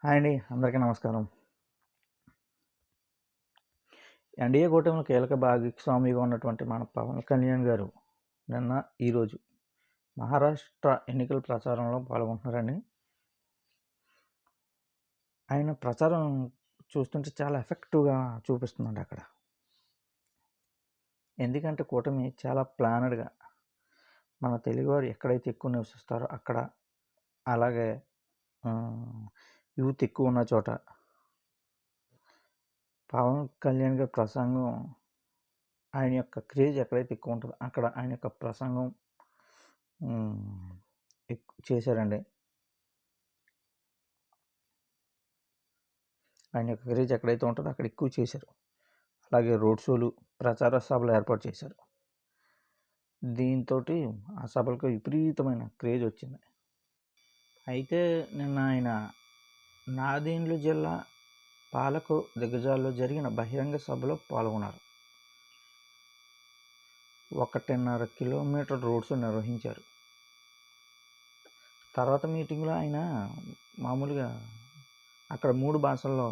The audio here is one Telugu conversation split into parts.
హాయ్ అండి, అందరికీ నమస్కారం. ఎన్డీఏ కూటమిలో కీలక భాగస్వామిగా ఉన్నటువంటి మన పవన్ కళ్యాణ్ గారు ఈరోజు మహారాష్ట్ర ఎన్నికల ప్రచారంలో పాల్గొంటున్నారండి. ఆయన ప్రచారం చూస్తుంటే చాలా ఎఫెక్టివ్గా చూపిస్తుందండి అక్కడ. ఎందుకంటే కూటమి చాలా ప్లానెడ్గా మన తెలుగువారు ఎక్కడైతే ఎక్కువ నివసిస్తారో అక్కడ, అలాగే యూత్ ఎక్కువ ఉన్న చోట పవన్ కళ్యాణ్ గారి ప్రసంగం, ఆయన యొక్క క్రేజ్ ఎక్కడైతే ఎక్కువ ఉంటుందో అక్కడ ఆయన యొక్క ప్రసంగం చేశారండి. ఆయన యొక్క క్రేజ్ ఎక్కడైతే ఉంటుందో అక్కడ ఎక్కువ చేశారు. అలాగే రోడ్ షోలు, ప్రచార సభలు ఏర్పాటు చేశారు. దీంతో ఆ సభలకు విపరీతమైన క్రేజ్ వచ్చింది. అయితే నిన్న ఆయన నాదేండ్ల జిల్లా పాలకు దిగ్గజాల్లో జరిగిన బహిరంగ సభలో పాల్గొన్నారు. 1.5 కిలోమీటర్ రోడ్ షో నిర్వహించారు. తర్వాత మీటింగ్లో ఆయన మామూలుగా అక్కడ 3 భాషల్లో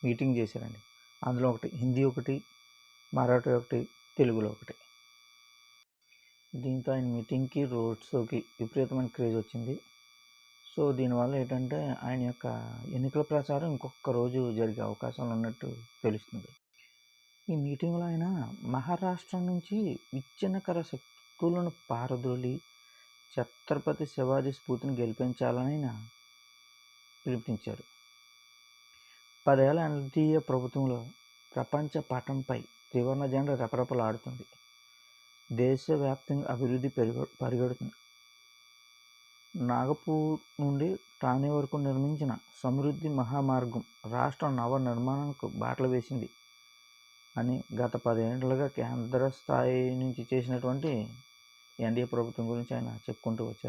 మీటింగ్ చేశారండి. అందులో ఒకటి హిందీ, ఒకటి మరాఠీ, ఒకటి తెలుగులో ఒకటి. దీంతో ఆయన మీటింగ్కి, రోడ్ షోకి విపరీతమైన క్రేజ్ వచ్చింది. సో దీనివల్ల ఏంటంటే ఆయన యొక్క ఎన్నికల ప్రచారం ఇంకొక రోజు జరిగే అవకాశాలు ఉన్నట్టు తెలుస్తుంది. ఈ మీటింగ్లో ఆయన మహారాష్ట్ర నుంచి విచ్ఛిన్నకర శక్తులను పారదోలి ఛత్రపతి శివాజీ స్ఫూర్తిని గెలిపించాలని ఆయన పిలుపునిచ్చారు. 10 ఏళ్ల ఎన్డీఏ ప్రభుత్వంలో ప్రపంచ పటంపై త్రివర్ణ జెండా రెపరెపలాడుతుంది. దేశవ్యాప్తంగా అభివృద్ధి పరిగెడుతుంది. నాగపూర్ నుండి ఠాణే వరకు నిర్మించిన సమృద్ధి మహామార్గం రాష్ట్ర నవ నిర్మాణానికి బాటలు వేసింది అని గత 10 ఏళ్లుగా కేంద్ర స్థాయి నుంచి చేసినటువంటి ఎన్డీఏ ప్రభుత్వం గురించి ఆయన చెప్పుకుంటూ వచ్చారు.